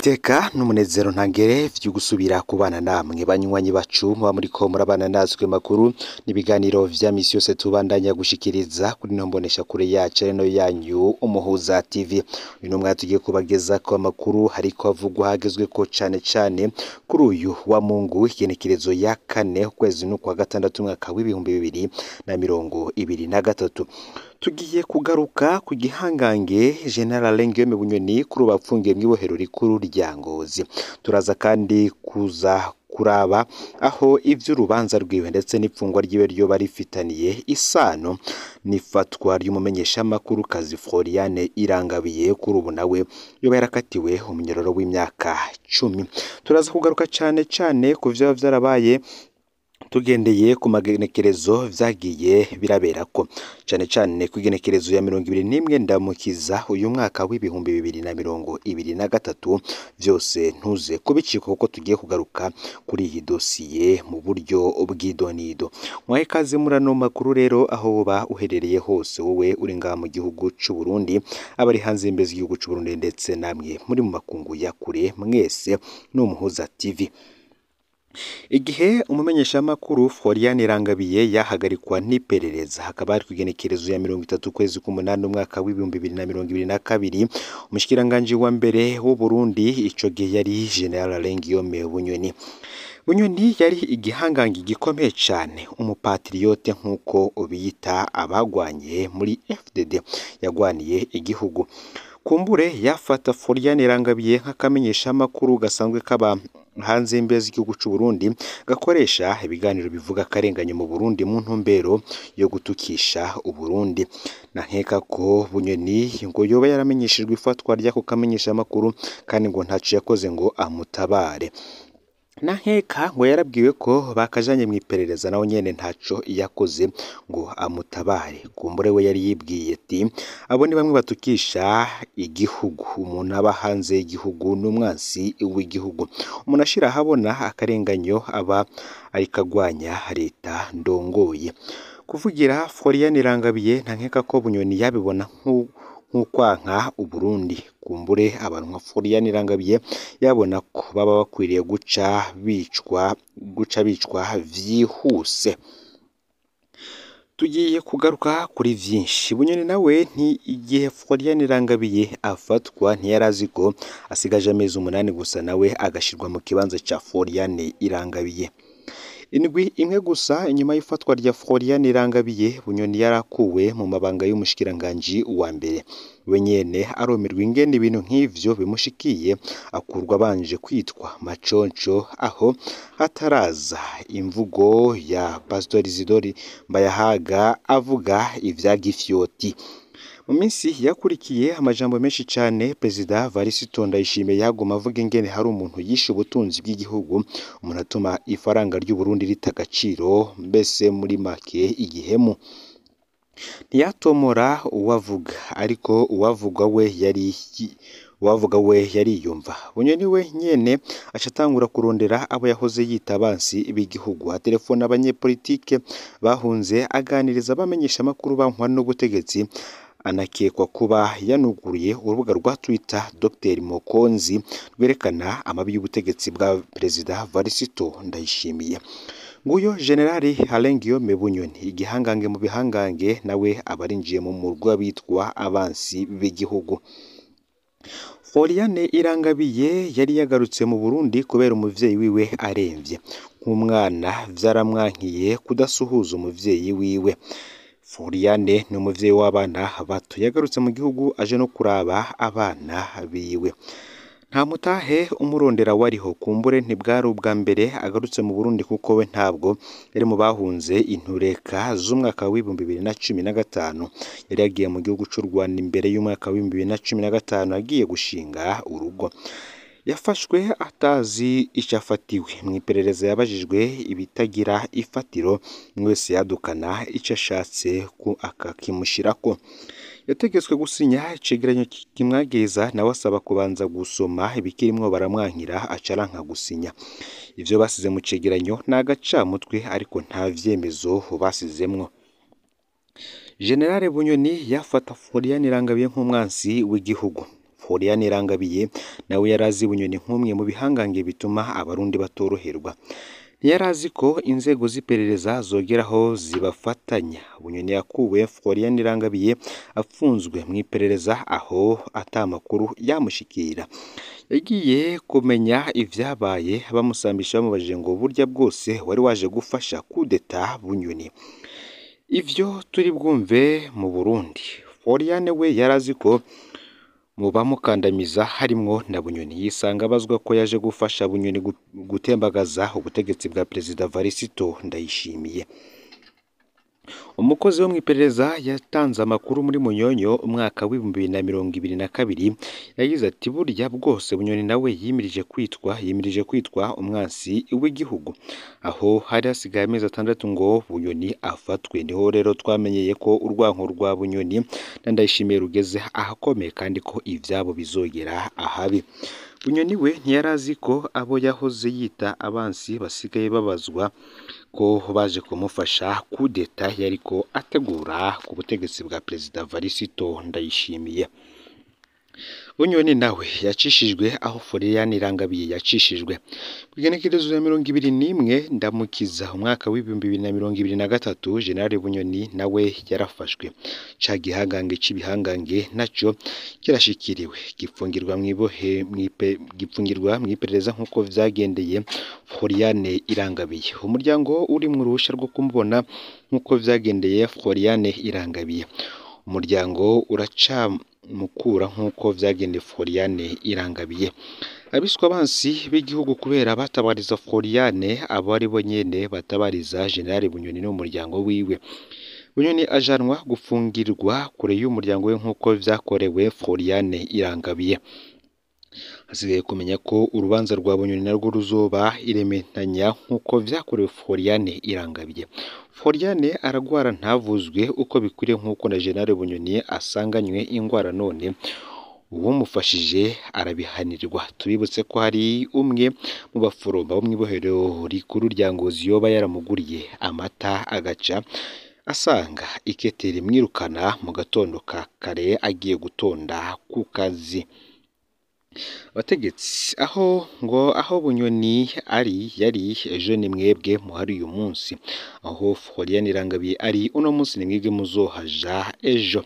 Iteka n'umunezero ntangere vyo gusubira kubana namwe banywanyi bacu muba muriko murabana nazwe makuru n'ibiganiro vya misi yose tubandanya gushikiriza kuri nombonesha kure yacu reno yanyu Umuhuza TV. Uyu mwaka tugiye kubagezako amakuru hariko avugwa hagezweko cane kuri uyu wa Mungu igenekerezo ya 4 ukwezi n'ukwa gatandatu mwaka w'2023. Tugiye kugaruka ku gihangange General Guillaume Bunyoni kuri bapfungiye mw'ibohero rikuru rya Ngozi. Turaza kandi kuza kuraba aho ivy'urubanza rwiwe ndetse n'ipfungwa ryiwe ryo barifitaniye isano n'ifatwa ry'umumenyesha makuru kazi Floriane Irangabiye kuri ubu nawe yoba yarakatiwe umunyororo w'imyaka 10. Turaza kugaruka cane ku vyo vyarabaye tugendeye ku magenekerezo vyagiye biraberako cane ku igenekerezo ya 21 ndamukiza uyu mwaka w'2023 vyose ntuze kubicika kuko tugiye kugaruka kuri iyi dosiye mu buryo bw'idonido. Mwahe kaze murano makuru rero aho woba uherereye hose wowe uri ngaha mu gihugu c'u Burundi abari hanze imbezi igihugu c'u Burundi ndetse namwe muri mu makungu ya kure mwese n'Umuhuza TV. Igihe umumenyesha makuru Floriane Irangabiye yahagarikwa n'iperereza hakaba ari kugenekerezo ya 30 kwezi k'umunani umwaka w'2022 umushikiranganje wa mbere w'u Burundi ico gihe yari General Guillaume Bunyoni. Bunyoni yari igihangange gikomeye cane umupatriote nkuko ubiyita abagwanye muri FDD yagwaniye igihugu. Kumbure yafata Floriane Irangabiye nk'akamenyesha makuru gasanzwe kaba hanze imbezi igihugu c'u Burundi gakoresha ibiganiro bivuga karenganye mu Burundi mu ntumbero yo gutukisha u Burundi. Nankeka ko Bunyoni ngo yoba yaramenyeshejwe ifatwa ryako kamenyesha makuru kandi ngo ntaco yakoze ngo amutabare. Nankeka ngo yarabwiwe ko bakajanye mw'iperereza naho nyene ntaco yakoze ngo amutabare. Kumbure we yari yibwiye ati abo ni bamwe batukisha igihugu, umuntu aba hanze y'igihugu n'umwansi w'igihugu, umuntu ashira habona akarenganyo aba ari kagwanya leta ndongoye. Kuvugira Floriane Irangabiye ntankeka ko Bunyoni yabibona nk'ukwanka u Burundi. Kumbure abantu nka Floriane Irangabiye yabona ko baba bakwiriye guca bicwa vyihuse. Tugiye kugaruka kuri vyinshi. Bunyoni nawe igihe Floriane Irangabiye afatwa ntiyarazi ko asigaje amezi 8 gusa nawe agashirwa mu kibanza ca Floriane Irangabiye. Indwi imwe gusa inyuma y'ifatwa rya Floriane Irangabiye Bunyoni yarakuwe mu mabanga y'umushikiranganje wa mbere. We nyene aromerwa ingene ibintu nk'ivyo bimushikiye akurwa banje kwitwa maconco aho hataraza imvugo ya Pastor Isidore Mbayahaga avuga ivya Gifyoti. Mu minsi yakurikiye amajambo menshi cane President Varisito Ndayishimiye yaguma avuga ingene hari umuntu yishe ubutunzi bw'igihugu umuntu atuma ifaranga ry'u Burundi ritagaciro mbese muri make igihemu. Ntiyatomora uwavuga ariko uwavuga we yariyumva. Bunyoni we nyene acatangura kurondera abo yahoze yita abansi b'igihugu atelefona abanyepolitike bahunze aganiriza bamenyesha makuru bankwa n'ubutegetsi. Anakekwa kuba yanuguriye urubuga rwa Twitter Dr Mokonzi rwerekana amabi y'ubutegetsi bwa President Varisito Ndayishimiye. Nguyo General Guillaume Bunyoni igihangange mu bihangange nawe abarinjiye mu murwa bitwa abansi b'igihugu. Floriane Irangabiye yari yagarutse mu Burundi kubera umuvyeyi wiwe aremvye. Nk'umwana vyaramwankiye kudasuhuza umuvyeyi wiwe. Floriane ni umuvyeyi w'abana bato yagarutse mu gihugu aje no kuraba abana biwe. Nta mutahe umurondera wariho. Kumbure ntibwari ubwa mbere agarutse mu Burundi kuko we ntabwo yari mu bahunze intureka z'umwaka w'2015 yari yagiye mu gihugu c'u Rwanda imbere y'umwaka w'2015 agiye gushinga urugo. Yafashwe atazi icafatiwe mw'iperereza yabajijwe ibitagira ifatiro mwese yadukana ico ashatse ku akakimushirako. Yategetswe gusinya icegeranyo kimwagiriza nawe asaba kubanza gusoma ibikirimwo baramwankira acaranka gusinya. Ivyo basize mu cegeranyo n'agacamutwe ariko nta vyemezo basizemwo. General Bunyoni yafata Floriane Irangabiye nk'umwansi w'igihugu. Florian Irangabiye nawe yarazi Bunyoni nk'umwe mu bihangange bituma abarundi batoroherwa. Ntiyari azi ko inzego z'iperereza zogeraho zibafatanya. Bunyoni yakuwe Florian Irangabiye afunzwe mu iperereza aho atamakuru yamushikira. Yagiye kumenya ivyabaye bamusambisha bamubajije ngo burya bwose wari waje gufasha kudeta Bunyoni. Ivyo turi bwumve mu Burundi. Florian we yarazi ko mu bamukandamiza harimwo na Bunyoni, yisanga abazwa ko yaje gufasha Bunyoni gutembagaza ubutegetsi bwa Perezida Varisito Ndayishimiye. Umukozi wo mu iperereza yatanze amakuru muri Munyonyo umwaka w'2022 yagize ati burya bwose Bunyoni nawe yimirije kwitwa umwansi w'igihugu. Aho hari hasigaye amezi 6 ngo Bunyoni afatwe, niho rero twamenyeye ko urwanko rwa Bunyoni na Ndayishimiye rugeze ahakomeye kandi ko ivyabo bizogera ahabi. Bunyoni we ntiyarazi ko abo yahoze yita abansi basigaye babazwa ko baje kumufasha kudeta yariko ategura ku butegetsi bwa Perezida Varisito Ndayishimiye. Bunyoni nawe yacishijwe aho Florian Irangabiye yacishijwe. Kugenekerezo ya 21 Ndamukiza umwaka w'2023 General Bunyoni nawe yarafashwe. Ca gihangange c'ibihangange naco kirashikiriwe gipfungirwa mw'iperereza nkuko vyagendeye Florian Irangabiye. Umuryango uri mu ruhusha rwo kumubona nkuko vyagendeye Florian Irangabiye. Umuryango uracamukura nkuko vyagendeye Florian Irangabiye. Abiswa bansi b'igihugu kubera batabariza Florian, abo ari bo nyene batabariza General Bunyoni n'umuryango wiwe. Bunyoni ajanwa gufungirwa kure y'umuryango we nkuko vyakorewe Florian Irangabiye. Hasigaye kumenya ko urubanza rwa Bunyoni narwo ruzoba irementanya nkuko vyakorewe Florian Irangabiye. Florian aragwara ntavuzwe uko bikwiriye nkuko na General Bunyoni asanganywe ingwara, none uwumufashije arabihanirwa. Tubibutse ko hari umwe mu baforoma bo mw'ibohero rikuru rya Ngozi yoba yaramuguriye amata agaca asanga iketeri mwirukana mu gatondo ka kare agiye gutonda ku kazi. Abategetsi aho Bunyoni yari ejo ni mwebwe muhari uyu munsi, aho Florian Irangabiye ari uno munsi ni mwebwe muzohaja ejo.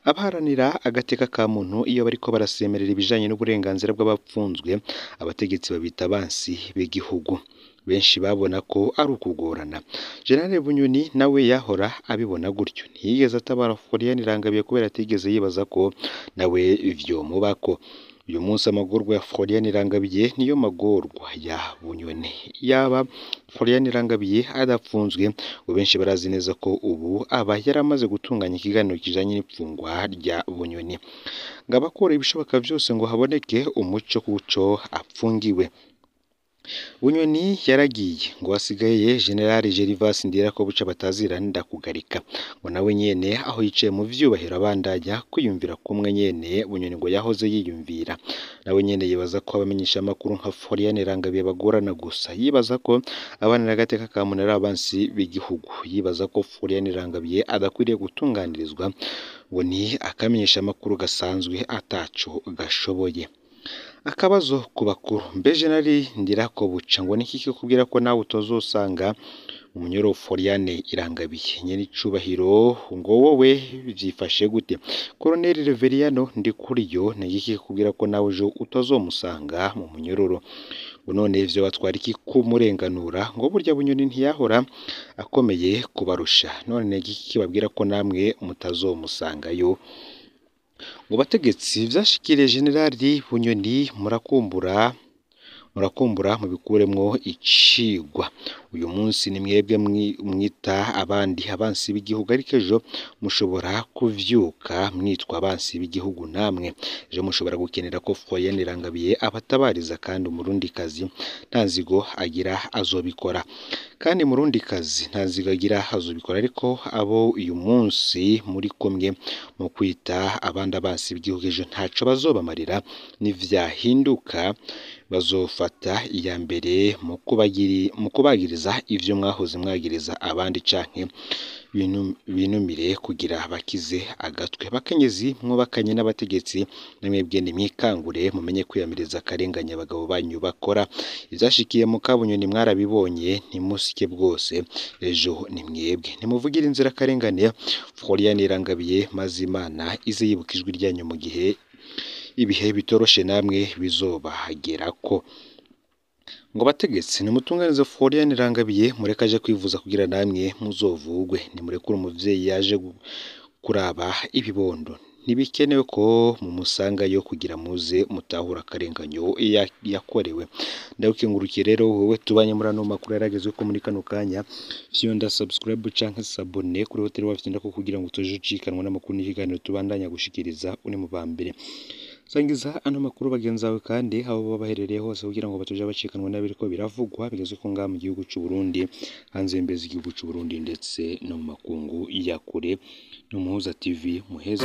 Abaharanira agateka ka muntu iyo bariko barasemerera ibijanye n'uburenganzira bw'abapfunzwe, abategetsi babita abansi b'igihugu. Benshi babona ko ari ukugorana. General Bunyoni nawe yahora abibona gutyo, ntiyigeze atabara Florian Irangabiye kubera atigeze yibaza ko nawe ivyo mubako. Uyu munsi amagorwa ya Florian Irangabiye niyo magorwa ya Bunyoni. Yaba Florian Irangabiye adapfunzwe, benshi barazi neza ko ubu aba yaramaze gutunganya ikiganiro kijanye n'ipfungwa rya Bunyoni. Ngabakora ibishoboka byose ngo haboneke umuco kuco apfungiwe. Bunyoni yaragiye ngo hasigaye General Gervas Ndirakobuca bataziranda kugarika, ngo nawe nyene aho yicaye mu vyubahiro abandanya kwiyumvira kumwe nyene Bunyoni ngo yahoze yiyumvira. Nawe nyene yibaza ko abamenyesha amakuru nka Florian Irangabiye bagorana gusa, yibaza ko abana n'agateka ka muntu ari abansi b'igihugu, yibaza ko Florian Irangabiye adakwiriye gutunganirizwa, ngo ni akamenyesha amakuru gasanzwe ataco gashoboye. Akabazo ku bakuru, mbe General Ndirakobuca ngo niki kikubwira ko nawe utozosanga umunyoro Florian Irangabiye nyene icubahiro, ngo wowe vyifashe gute? Colonel Reveriano Ndikuriyo niki kikubwira ko nawe jo utazomusanga mu munyororo? Ngo none ivyo batwara iki kumurenganura? Ngo burya Bunyoni ntiyahora akomeye kubarusha, none niki kibabwira ko namwe mutazomusangayo? Ngo bategetsi vyashikiriye General Bunyoni murakumbura mubikuremwo icigwa. Uyu munsi ni mwebwe mwita abandi abansi b'igihugu, ariko ejo mushobora kuvyuka mwitwa abansi b'igihugu namwe. Ejo mushobora gukenera ko Florian Irangabiye abatabariza, kandi umurundikazi nta nzigo agira azobikora. Kandi murundikazi nta nzigo agira azobikora, ariko abo uyu munsi muri kumwe mu kwita abandi abansi b'igihugu ejo ntaco bazobamarira. Nivyahinduka bazofata iya mbere mu kubagiriza ivyo mwahoze mwagiriza abandi, canke binumire kugira bakize agatwe. Bakenyezi mwubakanye n'abategetsi namwebwe nimwikangure mumenye kwiyamiriza akarenganya abagabo banyu bakora. Ivyashikiye mu Kabunyoni mwarabibonye ntimusike bwose, ejo ni mwebwe nimuvugire inzira akarengane. Florian Irangabiye maze Imana ize yibuka ijwi ryanyu mu gihe ibihe bitoroshe namwe bizobahagerako. Ngo bategetse nimutunganize Florian Irangabiye mureka aje kwivuza kugira namwe muzovugwe. Nimurekure umuvyeyi yaje kuraba ibibondo, ntibikenewe ko mumusangayo kugira muze mutahura akarenganyo yakorewe. Ndagukengurukiye rero wowe tubanye muri ano makuru yaragezwe ko muri kano kanya, fyonda subscribe canke sabone kuri hoteli wafite ko kugira ngo tuje ucikanwa n'amakuru n'ikiganiro tubandanya gushikiriza uni mu bambere. Sangiza ano makuru bagenzawe kandi abo baba baherereye hose kugira ngo batuje bacikanwa n'abiriko biravugwa bigeze ko ngaha mu gihugu cy'u Burundi, hanze y'imbezi igihugu cy'u Burundi ndetse no mu makungu ya kure. N'Umuhuza TV muheza.